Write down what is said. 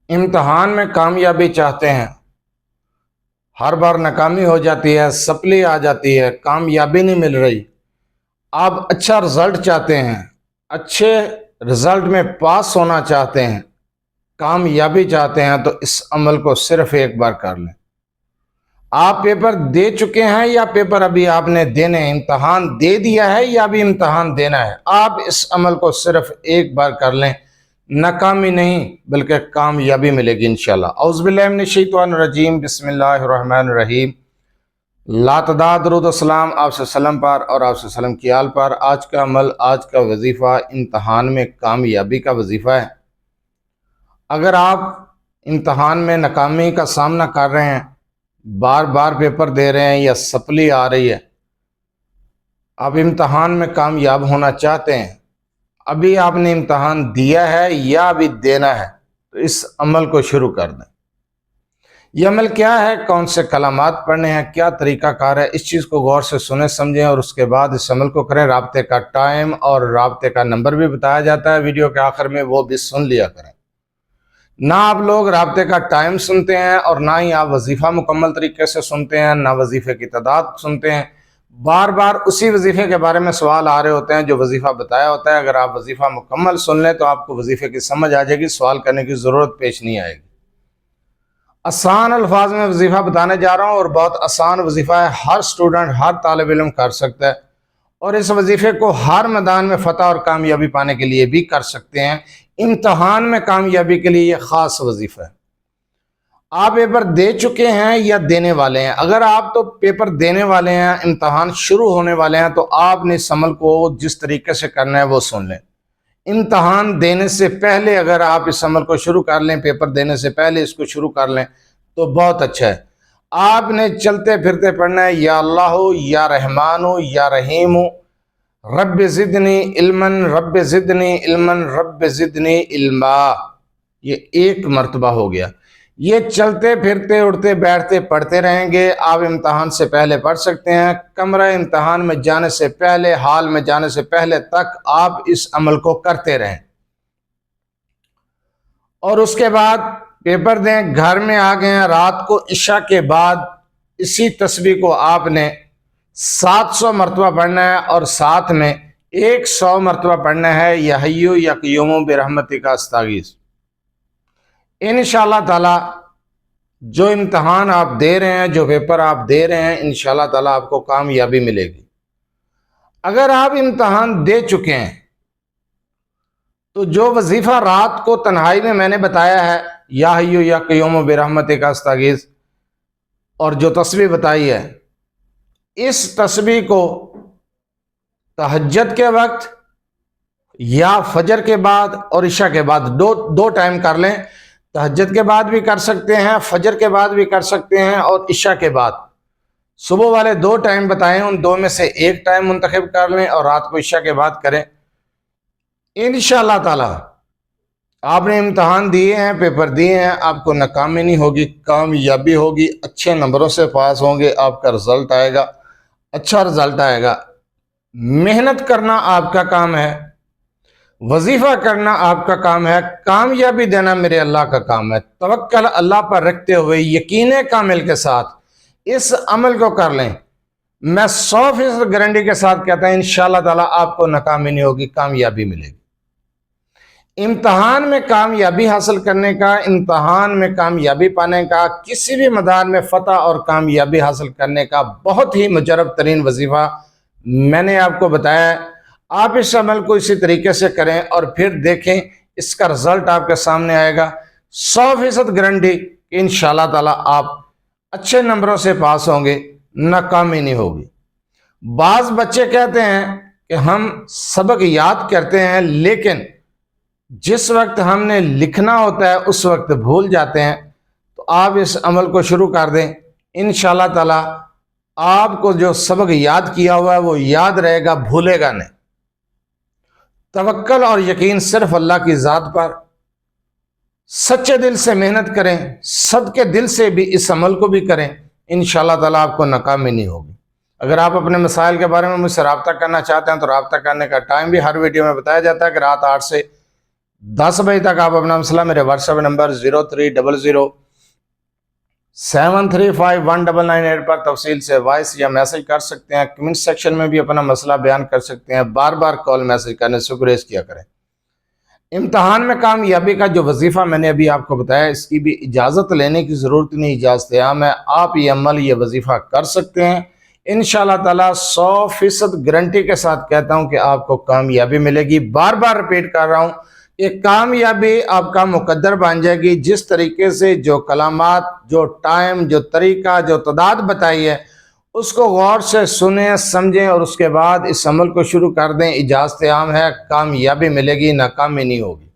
امتحان میں کامیابی چاہتے ہیں، ہر بار ناکامی ہو جاتی ہے، سپلی آ جاتی ہے، کامیابی نہیں مل رہی۔ آپ اچھا رزلٹ چاہتے ہیں، اچھے رزلٹ میں پاس ہونا چاہتے ہیں، کامیابی چاہتے ہیں، تو اس عمل کو صرف ایک بار کر لیں۔ آپ پیپر دے چکے ہیں یا پیپر ابھی آپ نے دینے ہیں، امتحان دے دیا ہے یا ابھی امتحان دینا ہے، آپ اس عمل کو صرف ایک بار کر لیں، ناکامی نہیں بلکہ کامیابی ملے گی انشاءاللہ۔ اعوذ باللہ من الشیطان الرجیم، بسم اللہ الرحمن الرحیم۔ لاتعداد درود و سلام آپ سے وسلم پر اور آپ سے وسلم کی آل پر۔ آج کا عمل، آج کا وظیفہ امتحان میں کامیابی کا وظیفہ ہے۔ اگر آپ امتحان میں ناکامی کا سامنا کر رہے ہیں، بار بار پیپر دے رہے ہیں یا سپلی آ رہی ہے، آپ امتحان میں کامیاب ہونا چاہتے ہیں، ابھی آپ نے امتحان دیا ہے یا ابھی دینا ہے، تو اس عمل کو شروع کر دیں۔ یہ عمل کیا ہے، کون سے کلمات پڑھنے ہیں، کیا طریقہ کار ہے، اس چیز کو غور سے سنیں سمجھیں اور اس کے بعد اس عمل کو کریں۔ رابطے کا ٹائم اور رابطے کا نمبر بھی بتایا جاتا ہے ویڈیو کے آخر میں، وہ بھی سن لیا کریں۔ نہ آپ لوگ رابطے کا ٹائم سنتے ہیں اور نہ ہی آپ وظیفہ مکمل طریقے سے سنتے ہیں، نہ وظیفے کی تعداد سنتے ہیں۔ بار بار اسی وظیفے کے بارے میں سوال آ رہے ہوتے ہیں جو وظیفہ بتایا ہوتا ہے۔ اگر آپ وظیفہ مکمل سن لیں تو آپ کو وظیفے کی سمجھ آ جائے گی، سوال کرنے کی ضرورت پیش نہیں آئے گی۔ آسان الفاظ میں وظیفہ بتانے جا رہا ہوں اور بہت آسان وظیفہ ہے، ہر سٹوڈنٹ، ہر طالب علم کر سکتا ہے، اور اس وظیفے کو ہر میدان میں فتح اور کامیابی پانے کے لیے بھی کر سکتے ہیں۔ امتحان میں کامیابی کے لیے یہ خاص وظیفہ ہے۔ آپ پیپر دے چکے ہیں یا دینے والے ہیں؟ اگر آپ تو پیپر دینے والے ہیں، امتحان شروع ہونے والے ہیں، تو آپ نے اس عمل کو جس طریقے سے کرنا ہے وہ سن لیں۔ امتحان دینے سے پہلے اگر آپ اس عمل کو شروع کر لیں، پیپر دینے سے پہلے اس کو شروع کر لیں تو بہت اچھا ہے۔ آپ نے چلتے پھرتے پڑھنا ہے، یا اللہ یا رحمان یا رحیم رب زدنی علما رب زدنی علما رب زدنی علما، یہ ایک مرتبہ ہو گیا۔ یہ چلتے پھرتے اٹھتے بیٹھتے پڑھتے رہیں گے۔ آپ امتحان سے پہلے پڑھ سکتے ہیں، کمرہ امتحان میں جانے سے پہلے، ہال میں جانے سے پہلے تک آپ اس عمل کو کرتے رہیں، اور اس کے بعد پیپر دیں، گھر میں آ گئے ہیں، رات کو عشاء کے بعد اسی تسبیح کو آپ نے 700 مرتبہ پڑھنا ہے، اور ساتھ میں 100 مرتبہ پڑھنا ہے یا حیو یا قیوم برحمتک استغیث۔ انشاءاللہ تعالی جو امتحان آپ دے رہے ہیں، جو پیپر آپ دے رہے ہیں، انشاءاللہ تعالی آپ کو کامیابی ملے گی۔ اگر آپ امتحان دے چکے ہیں تو جو وظیفہ رات کو تنہائی میں نے بتایا ہے، یا حیو یا قیوم برحمتک استغیث، اور جو تسبیح بتائی ہے، اس تسبیح کو تہجد کے وقت یا فجر کے بعد اور عشاء کے بعد دو ٹائم کر لیں۔ تہجد کے بعد بھی کر سکتے ہیں، فجر کے بعد بھی کر سکتے ہیں، اور عشاء کے بعد۔ صبح والے 2 ٹائم بتائیں، ان 2 میں سے ایک ٹائم منتخب کر لیں اور رات کو عشاء کے بعد کریں۔ انشاءاللہ تعالی آپ نے امتحان دیے ہیں، پیپر دیے ہیں، آپ کو ناکامی نہیں ہوگی، کامیابی ہوگی، اچھے نمبروں سے پاس ہوں گے، آپ کا رزلٹ آئے گا، اچھا رزلٹ آئے گا۔ محنت کرنا آپ کا کام ہے، وظیفہ کرنا آپ کا کام ہے، کامیابی دینا میرے اللہ کا کام ہے۔ توکل اللہ پر رکھتے ہوئے یقین کامل کے ساتھ اس عمل کو کر لیں۔ میں 100% گارنٹی کے ساتھ کہتا ہوں انشاءاللہ تعالی آپ کو ناکامی نہیں ہوگی، کامیابی ملے گی۔ امتحان میں کامیابی حاصل کرنے کا، امتحان میں کامیابی پانے کا، کسی بھی میدان میں فتح اور کامیابی حاصل کرنے کا بہت ہی مجرب ترین وظیفہ میں نے آپ کو بتایا ہے۔ آپ اس عمل کو اسی طریقے سے کریں اور پھر دیکھیں اس کا رزلٹ آپ کے سامنے آئے گا۔ 100% گارنٹی کہ انشاءاللہ تعالی آپ اچھے نمبروں سے پاس ہوں گے، ناکامی نہیں ہوگی۔ بعض بچے کہتے ہیں کہ ہم سبق یاد کرتے ہیں لیکن جس وقت ہم نے لکھنا ہوتا ہے اس وقت بھول جاتے ہیں، تو آپ اس عمل کو شروع کر دیں۔ انشاءاللہ تعالی آپ کو جو سبق یاد کیا ہوا ہے وہ یاد رہے گا، بھولے گا نہیں۔ توکل اور یقین صرف اللہ کی ذات پر، سچے دل سے محنت کریں، صدقے دل سے بھی اس عمل کو بھی کریں، انشاءاللہ تعالی آپ کو ناکامی نہیں ہوگی۔ اگر آپ اپنے مسائل کے بارے میں مجھ سے رابطہ کرنا چاہتے ہیں تو رابطہ کرنے کا ٹائم بھی ہر ویڈیو میں بتایا جاتا ہے کہ رات 8 سے 10 بجے تک آپ اپنا مسئلہ میرے واٹس ایپ نمبر 0300735199 پر تفصیل سے وائس یا میسج کر سکتے ہیں. کمنٹ سیکشن میں بھی اپنا مسئلہ بیان کر سکتے ہیں. بار بار کال میسج کرنے سے گریز کیا کریں. امتحان میں کامیابی کا جو وظیفہ میں نے ابھی آپ کو بتایا، اس کی بھی اجازت لینے کی ضرورت نہیں، اجازت عام ہے. آپ یہ عمل، یہ وظیفہ کر سکتے ہیں. انشاءاللہ تعالیٰ 100% گارنٹی کے ساتھ کہتا ہوں کہ آپ کو کامیابی ملے گی. بار بار ریپیٹ کر رہا ہوں، ایک کامیابی آپ کا مقدر بن جائے گی. جس طریقے سے جو کلمات، جو ٹائم، جو طریقہ، جو تعداد بتائی ہے، اس کو غور سے سنیں، سمجھیں اور اس کے بعد اس عمل کو شروع کر دیں. اجازت عام ہے، کامیابی ملے گی، ناکامی نہیں ہوگی.